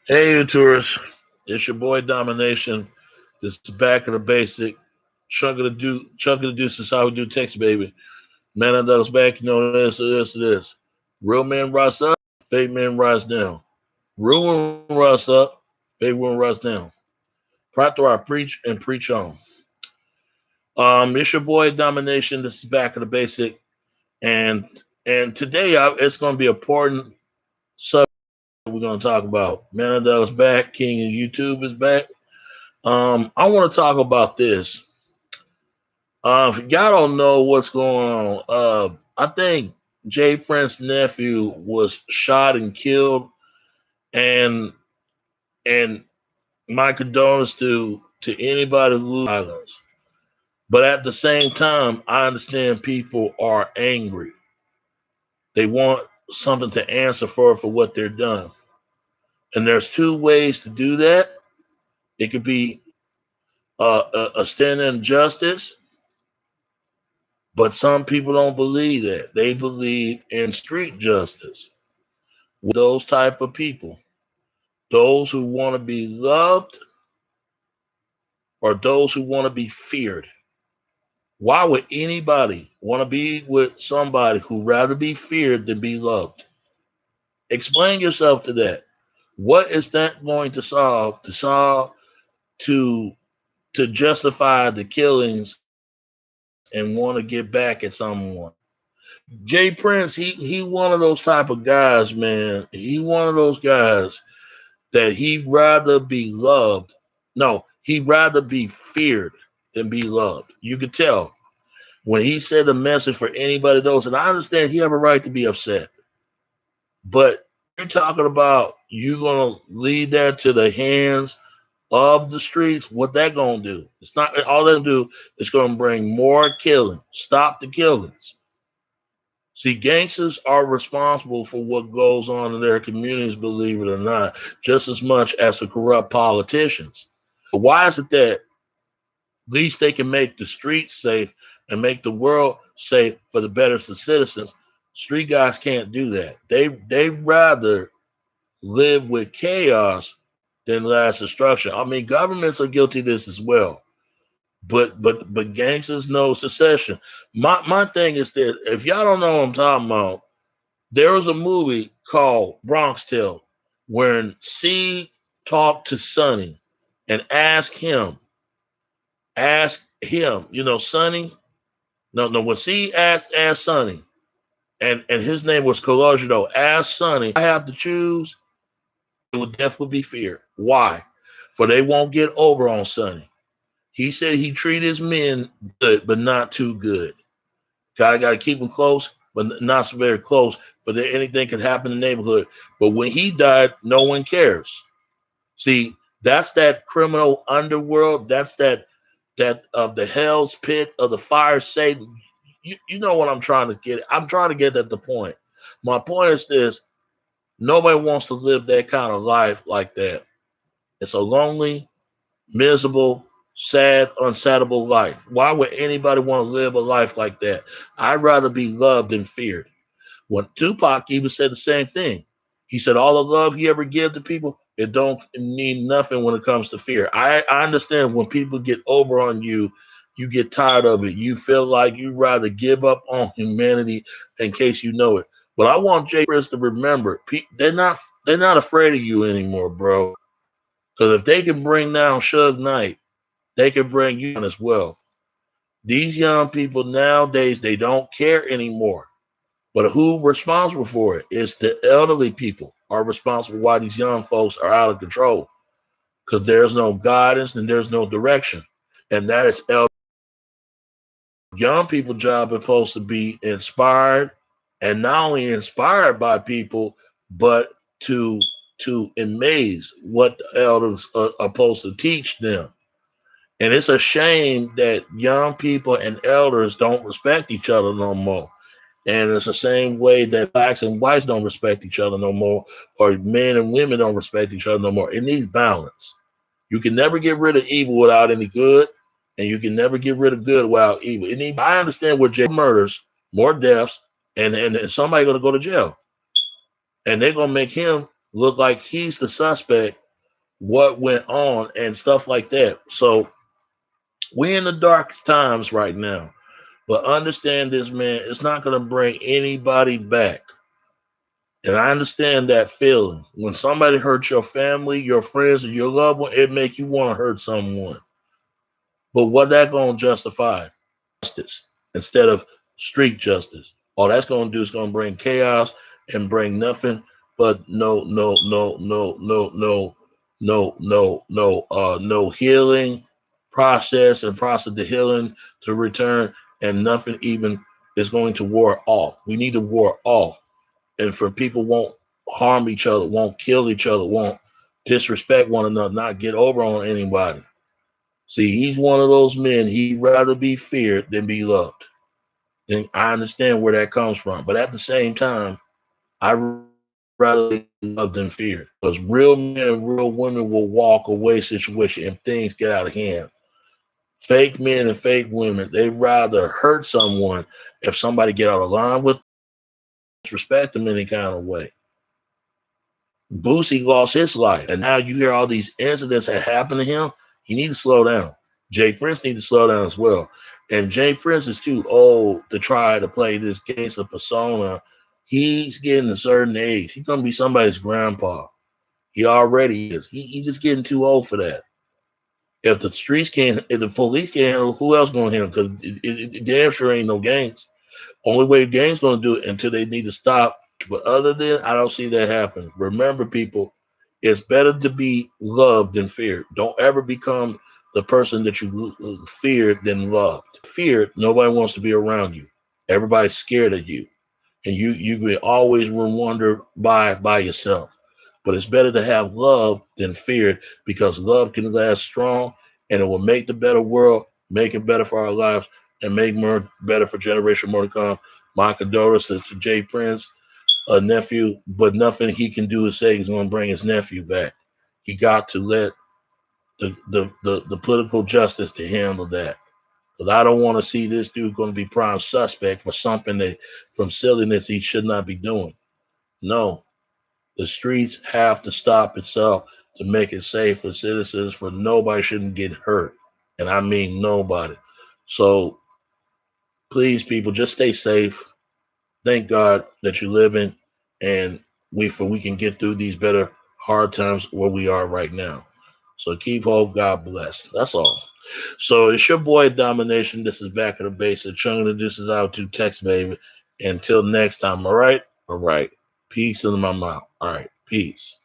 Hey, you tourists. It's your boy Domination. This is back of the basic. Chunk of the deuce is how we do text, baby. Man that was back, you know this. Real men rise up, fake men rise down. Real one rise up, fake one rise down. Proud I preach and preach on. It's your boy Domination. This is back of the basic, and today it's going to be an important subject we're going to talk about. Man that was back. King of YouTube is back. I want to talk about this. If y'all don't know what's going on, I think Jay Prince's nephew was shot and killed, and and my condolences to anybody who violence. But at the same time, I understand people are angry. They want something to answer for what they're done, and there's two ways to do that. It could be a stand in justice, but some people don't believe that. They believe in street justice. Those type of people, those who want to be loved or those who want to be feared. Why would anybody want to be with somebody who rather be feared than be loved? Explain yourself to that. What is that going to solve? To justify the killings and want to get back at someone. Jay Prince, he one of those type of guys, man. He one of those guys that he'd rather be loved. No, he'd rather be feared than be loved. You could tell when he said a message for anybody else, and I understand he have a right to be upset. But you're talking about you gonna leave that to the hands of the streets. What that gonna do? It's not all that do. It's gonna bring more killing. Stop the killings. See, gangsters are responsible for what goes on in their communities, believe it or not, just as much as the corrupt politicians. But why is it that at least they can make the streets safe and make the world safe for the better of the citizens? Street guys can't do that. They rather live with chaos than last destruction. I mean, governments are guilty of this as well. But gangsters know secession. My thing is that if y'all don't know what I'm talking about, there was a movie called Bronx Tale when C talked to Sonny and asked him, Sonny. No, when C asked Sonny, and his name was Colagio, asked Sonny, I have to choose, it would definitely be fear. Why? For they won't get over on Sonny. He said he treated his men good, but not too good. Gotta keep them close, but not so very close. But there, anything could happen in the neighborhood. But when he died, no one cares. See, that's that criminal underworld. That's that of the hell's pit of the fire Satan. You know what I'm trying to get. I'm trying to get at the point. My point is this: nobody wants to live that kind of life like that. It's a lonely, miserable, sad, unsaddable life. Why would anybody want to live a life like that? I'd rather be loved than feared. When Tupac even said the same thing. He said all the love he ever give to people, it don't mean nothing when it comes to fear. I understand when people get over on you, you get tired of it. You feel like you'd rather give up on humanity in case you know it. But I want Jay Chris to remember, they're not afraid of you anymore, bro. Because if they can bring down Suge Knight, they can bring you down as well. These young people nowadays, they don't care anymore. But who responsible for it? It's the elderly people are responsible why these young folks are out of control. Because there's no guidance and there's no direction. And that is young people' job is supposed to be inspired and not only inspired by people, but to amaze what the elders are supposed to teach them. And it's a shame that young people and elders don't respect each other no more. And it's the same way that blacks and whites don't respect each other no more, or men and women don't respect each other no more. It needs balance. You can never get rid of evil without any good, and you can never get rid of good without evil. I understand what jail murders, more deaths, and somebody gonna go to jail, and they're gonna make him look like he's the suspect, what went on and stuff like that. So we're in the darkest times right now. But understand this, man, it's not going to bring anybody back. And I understand that feeling. When somebody hurts your family, your friends, or your loved one, it make you want to hurt someone. But what that going to justify? Justice instead of street justice. All that's going to do is going to bring chaos and bring nothing but no healing process and process the healing to return, and nothing even is going to war off. We need to war off, and for people won't harm each other, won't kill each other, won't disrespect one another, not get over on anybody. See, he's one of those men, he'd rather be feared than be loved. And I understand where that comes from. But at the same time, I rather be loved than feared. Because real men and real women will walk away situation if things get out of hand. Fake men and fake women, they rather hurt someone if somebody get out of line with disrespect them in any kind of way. Boosie lost his life, and now you hear all these incidents that happened to him. He needs to slow down. Jay Prince needs to slow down as well. And Jay Prince is too old to try to play this gangster persona. He's getting a certain age. He's gonna be somebody's grandpa. He already is. He's just getting too old for that. If the streets can't, if the police can't handle, who else gonna handle? Because it damn sure ain't no gangs. Only way gangs gonna do it until they need to stop. But other than, I don't see that happen. Remember, people, it's better to be loved than feared. Don't ever become the person that you feared than loved. Feared, nobody wants to be around you. Everybody's scared of you, and you will always wander by yourself. But it's better to have love than feared, because love can last strong, and it will make the better world, make it better for our lives, and make more better for generation more to come. My condolences to Jay Prince, a nephew, but nothing he can do is say he's going to bring his nephew back. He got to let the political justice to handle that. Because I don't want to see this dude going to be prime suspect for something that, from silliness, he should not be doing. No, the streets have to stop itself to make it safe for citizens, for nobody shouldn't get hurt. And I mean nobody. So please, people, just stay safe. Thank God that you're living, and we can get through these better hard times where we are right now. So keep hope. God bless. That's all. So it's your boy Domination. This is Back of the Basics. Chung, this is out to text, baby. Until next time. All right. All right. Peace in my mouth. All right. Peace.